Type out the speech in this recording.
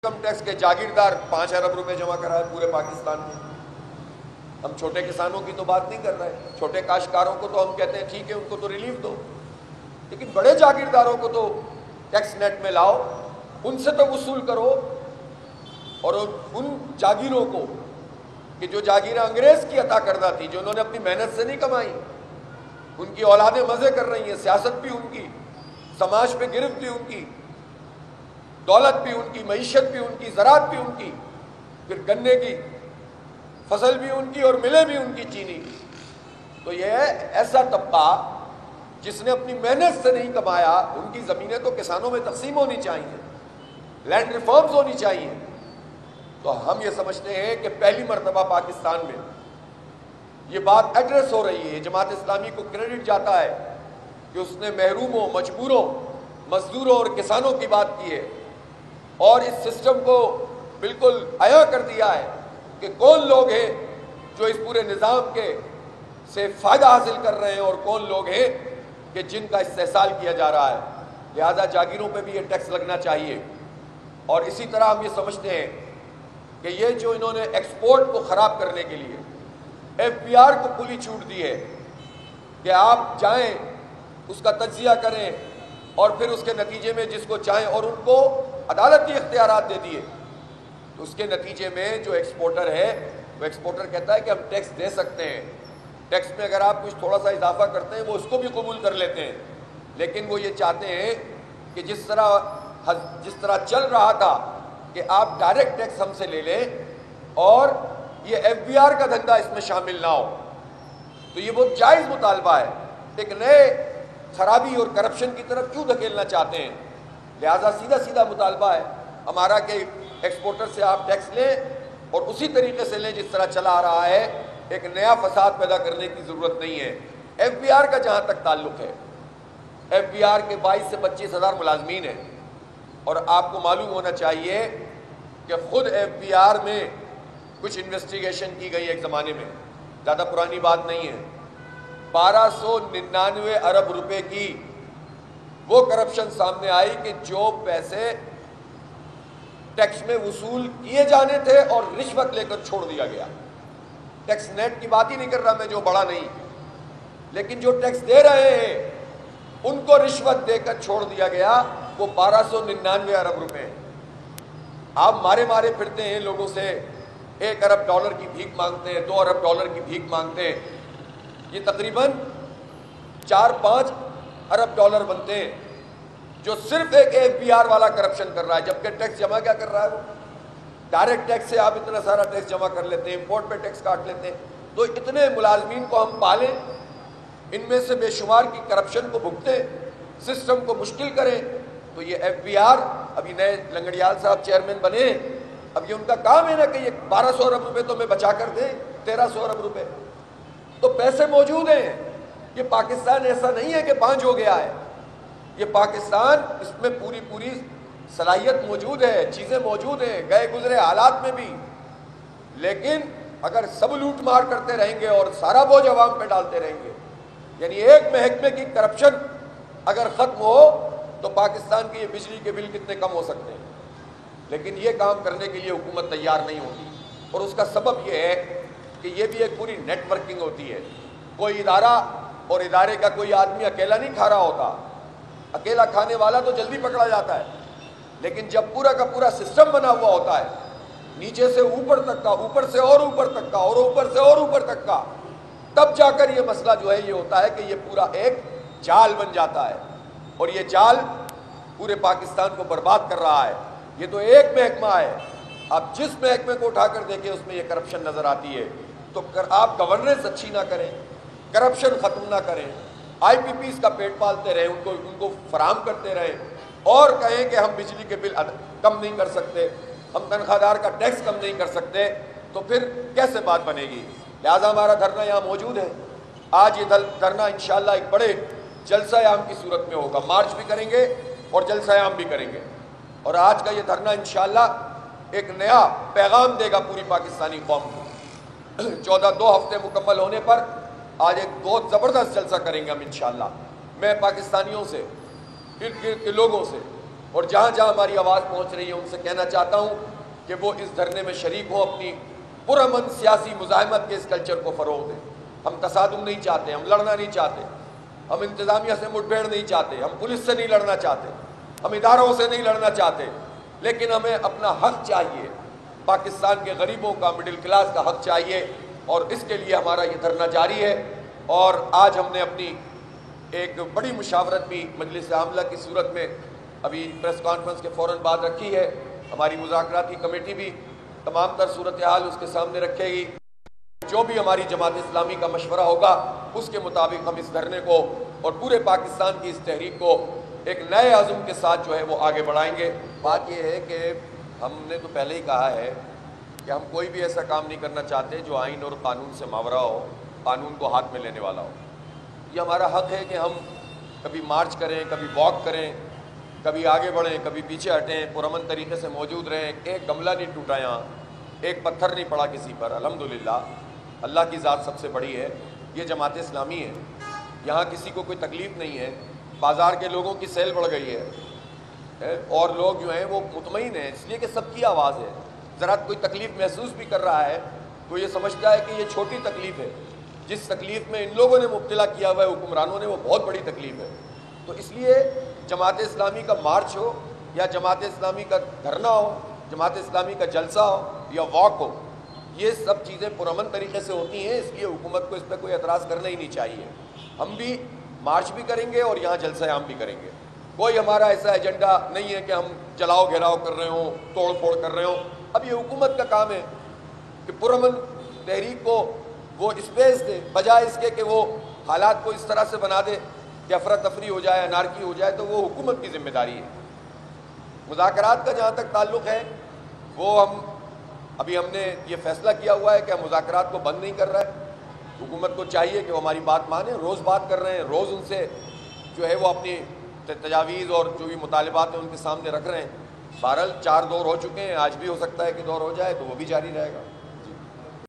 Income tax کے جاگیردار 5 ارب روپے جمع کرائے پورے پاکستان میں. ہم چھوٹے کسانوں کی تو بات نہیں کر رہے, چھوٹے کاشتکاروں کو تو ہم کہتے ہیں ٹھیک ہے ان کو تو ریلیف دو, لیکن بڑے جاگیرداروں کو تو ٹیکس نیٹ میں لاؤ, ان سے تو وصول کرو. اور ان جاگیروں کو کہ جو جاگیریں انگریز کی عطا کردہ تھی, جو انہوں نے اپنی محنت سے نہیں کمائی, ان کی اولادیں مزے کر رہی ہیں, سیاست بھی ان کی, سماج پہ گرفت بھی ان کی, دولت بھی ان کی, معیشت بھی ان کی, زراعت بھی ان کی, پھر گنے کی فصل بھی ان کی اور ملیں بھی ان کی چینی کی. تو یہ ایسا طبقہ جس نے اپنی محنت سے نہیں کمایا, ان کی زمینیں تو کسانوں میں تقسیم ہونی چاہیے, لینڈ ریفارمز ہونی چاہیے. تو ہم یہ سمجھتے ہیں کہ پہلی مرتبہ پاکستان میں یہ بات ایڈریس ہو رہی ہے. جماعت اسلامی کو کریڈٹ جاتا ہے کہ اس نے محروموں, مجبوروں, مزدوروں اور کسانوں کی بات کی ہے, اور اس سسٹم کو بالکل عیاں کر دیا ہے کہ کون لوگ ہیں جو اس پورے نظام کے سے فائدہ حاصل کر رہے ہیں اور کون لوگ ہیں کہ جن کا استحصال کیا جا رہا ہے. لہذا جاگیروں پہ بھی یہ ٹیکس لگنا چاہیے. اور اسی طرح ہم یہ سمجھتے ہیں کہ یہ جو انہوں نے ایکسپورٹ کو خراب کرنے کے لیے ایف پی آر کو کھلی چھوٹ دی ہے کہ آپ جائیں اس کا تجزیہ کریں اور پھر اس کے نتیجے میں جس کو چاہیں, اور ان کو عدالتی اختیارات دے دیے, تو اس کے نتیجے میں جو ایکسپورٹر ہے وہ ایکسپورٹر کہتا ہے کہ ہم ٹیکس دے سکتے ہیں, ٹیکس میں اگر آپ کچھ تھوڑا سا اضافہ کرتے ہیں وہ اس کو بھی قبول کر لیتے ہیں. لیکن وہ یہ چاہتے ہیں کہ جس طرح چل رہا تھا کہ آپ ڈائریکٹ ٹیکس ہم سے لے لیں اور یہ ایف بی آر کا دھندا اس میں شامل نہ ہو. تو یہ بہت جائز مطالبہ ہے, ایک نئے خرابی اور کرپشن کی طرف کیوں دھکیلنا چاہتے ہیں. لہذا سیدھا مطالبہ ہے ہمارا کہ ایکسپورٹر سے آپ ٹیکس لیں اور اسی طریقے سے لیں جس طرح چلا آ رہا ہے. ایک نیا فساد پیدا کرنے کی ضرورت نہیں ہے. ایف بی آر کا جہاں تک تعلق ہے, ایف بی آر کے 22 سے 25 ہزار ملازمین ہیں, اور آپ کو معلوم ہونا چاہیے کہ خود ایف بی آر میں کچھ انویسٹیگیشن کی گئی ایک زمانے میں, زیادہ پرانی بات نہیں ہے, 1299 ارب روپے کی وہ کرپشن سامنے آئی کہ جو پیسے ٹیکس میں وصول کیے جانے تھے اور رشوت لے کر چھوڑ دیا گیا. ٹیکس نیٹ کی بات ہی نہیں کر رہا میں, جو بڑا نہیں, لیکن جو ٹیکس دے رہے ہیں ان کو رشوت دے کر چھوڑ دیا گیا, وہ 1299 ارب روپے. آپ مارے پھرتے ہیں لوگوں سے, 1 ارب ڈالر کی بھیک مانگتے ہیں, 2 ارب ڈالر کی بھیک مانگتے ہیں, یہ تقریباً 4-5 ارب ڈالر بنتے ہیں جو صرف ایک ایف بی آر والا کرپشن کر رہا ہے. جبکہ ٹیکس جمع کیا کر رہا ہے, وہ ڈائریکٹ ٹیکس سے آپ اتنا سارا ٹیکس جمع کر لیتے ہیں, امپورٹ پہ ٹیکس کاٹ لیتے ہیں. تو اتنے ملازمین کو ہم پالیں, ان میں سے بے شمار کی کرپشن کو بھگتیں, سسٹم کو مشکل کریں. تو یہ ایف بی آر, ابھی نئے لنگڑیال صاحب چیئرمین بنے, اب یہ ان کا کام ہے نا کہ یہ 1200 ارب روپے تو میں بچا کر دیں, 1300 ارب روپے. تو پیسے موجود ہیں. یہ پاکستان ایسا نہیں ہے کہ بانجھ ہو گیا ہے, یہ پاکستان, اس میں پوری صلاحیت موجود ہے, چیزیں موجود ہیں, گئے گزرے حالات میں بھی. لیکن اگر سب لوٹ مار کرتے رہیں گے اور سارا بوجھ عوام پہ ڈالتے رہیں گے, یعنی ایک محکمے کی کرپشن اگر ختم ہو تو پاکستان کے یہ بجلی کے بل کتنے کم ہو سکتے ہیں. لیکن یہ کام کرنے کے لیے حکومت تیار نہیں ہوتی, اور اس کا سبب یہ ہے کہ یہ بھی ایک پوری نیٹ ورکنگ ہوتی ہے. کوئی ادارہ اور ادارے کا کوئی آدمی اکیلا نہیں کھا رہا ہوتا, اکیلا کھانے والا تو جلدی پکڑا جاتا ہے, لیکن جب پورا کا پورا سسٹم بنا ہوا ہوتا ہے, نیچے سے اوپر تک کا, اوپر سے اور اوپر تک کا, اور اوپر سے اور اوپر تک کا, تب جا کر یہ مسئلہ جو ہے یہ ہوتا ہے کہ یہ پورا ایک جال بن جاتا ہے, اور یہ جال پورے پاکستان کو برباد کر رہا ہے. یہ تو ایک محکمہ ہے, آپ جس محکمے کو اٹھا کر دیکھیں اس میں یہ کرپشن نظر آتی ہے. تو آپ گورننس اچھی نہ کریں, کرپشن ختم نہ کریں, آئی پی پیز کا پیٹ پالتے رہیں, ان کو فراہم کرتے رہیں, اور کہیں کہ ہم بجلی کے بل کم نہیں کر سکتے, ہم تنخواہ دار کا ٹیکس کم نہیں کر سکتے, تو پھر کیسے بات بنے گی. لہٰذا ہمارا دھرنا یہاں موجود ہے. آج یہ دھرنا انشاءاللہ ایک بڑے جلسہ عام کی صورت میں ہوگا, مارچ بھی کریں گے اور جلسہ عام بھی کریں گے. اور آج کا یہ دھرنا انشاءاللہ ایک نیا پیغام دے گا پوری پاکستانی قوم کو. 2 ہفتے مکمل ہونے پر آج ایک بہت زبردست جلسہ کریں گے ہم انشاءاللہ. میں پاکستانیوں سے, ارد گرد کے لوگوں سے اور جہاں جہاں ہماری آواز پہنچ رہی ہے ان سے کہنا چاہتا ہوں کہ وہ اس دھرنے میں شریک ہوں، اپنی پرامن سیاسی مزاحمت کے اس کلچر کو فروغ دیں۔ ہم تصادم نہیں چاہتے، ہم لڑنا نہیں چاہتے، ہم انتظامیہ سے مٹ بھیڑ نہیں چاہتے، ہم پولیس سے نہیں لڑنا چاہتے، ہم اداروں سے نہیں لڑنا چاہتے، لیکن ہمیں اپنا حق چاہیے، پاکستان کے غریبوں کا، مڈل کلاس کا حق چاہیے، اور اس کے لیے ہمارا یہ دھرنا جاری ہے۔ اور آج ہم نے اپنی ایک بڑی مشاورت بھی مجلس عاملہ کی صورت میں ابھی پریس کانفرنس کے فوراً بعد رکھی ہے۔ ہماری مذاکراتی کمیٹی بھی تمام تر صورتحال اس کے سامنے رکھے گی، جو بھی ہماری جماعت اسلامی کا مشورہ ہوگا اس کے مطابق ہم اس دھرنے کو اور پورے پاکستان کی اس تحریک کو ایک نئے عزم کے ساتھ جو ہے وہ آگے بڑھائیں گے۔ بات یہ ہے کہ ہم نے تو پہلے ہی کہا ہے کہ ہم کوئی بھی ایسا کام نہیں کرنا چاہتے جو آئین اور قانون سے ماورا ہو، قانون کو ہاتھ میں لینے والا ہو۔ یہ ہمارا حق ہے کہ ہم کبھی مارچ کریں، کبھی واک کریں، کبھی آگے بڑھیں، کبھی پیچھے ہٹیں، پرامن طریقے سے موجود رہیں۔ ایک گملہ نہیں ٹوٹا، یہاں ایک پتھر نہیں پڑا کسی پر، الحمدللہ اللہ کی ذات سب سے بڑی ہے۔ یہ جماعت اسلامی ہے، یہاں کسی کو کوئی تکلیف نہیں ہے۔ بازار کے لوگوں کی سیل بڑھ گئی ہے اور لوگ جو ہیں وہ مطمئن ہیں، اس لیے کہ سب کی آواز ہے۔ ذرا کوئی تکلیف محسوس بھی کر رہا ہے تو یہ سمجھتا ہے کہ یہ چھوٹی تکلیف ہے، جس تکلیف میں ان لوگوں نے مبتلا کیا ہوا ہے حکمرانوں نے، وہ بہت بڑی تکلیف ہے۔ تو اس لیے جماعت اسلامی کا مارچ ہو یا جماعت اسلامی کا دھرنا ہو، جماعت اسلامی کا جلسہ ہو یا واک ہو، یہ سب چیزیں پرامن طریقے سے ہوتی ہیں، اس لیے حکومت کو اس پہ کوئی اعتراض کرنا ہی نہیں چاہیے۔ ہم بھی مارچ بھی کریں گے اور یہاں جلسہ عام بھی کریں گے۔ کوئی ہمارا ایسا ایجنڈا نہیں ہے کہ ہم جلاؤ گھیراؤ کر رہے ہوں، توڑ پھوڑ کر رہے ہوں۔ اب یہ حکومت کا کام ہے کہ پرامن تحریک کو وہ اسپیس دے، بجائے اس کے کہ وہ حالات کو اس طرح سے بنا دے کہ افراتفری ہو جائے، انارکی ہو جائے، تو وہ حکومت کی ذمہ داری ہے۔ مذاکرات کا جہاں تک تعلق ہے، وہ ہم نے یہ فیصلہ کیا ہوا ہے کہ ہم مذاکرات کو بند نہیں کر رہے۔ حکومت کو چاہیے کہ وہ ہماری بات مانے، روز بات کر رہے ہیں، روز ان سے جو ہے وہ اپنی تجاویز اور جو بھی مطالبات ہیں ان کے سامنے رکھ رہے ہیں۔ بہرحال 4 دور ہو چکے ہیں، آج بھی ہو سکتا ہے کہ دور ہو جائے، تو وہ بھی جاری رہے گا۔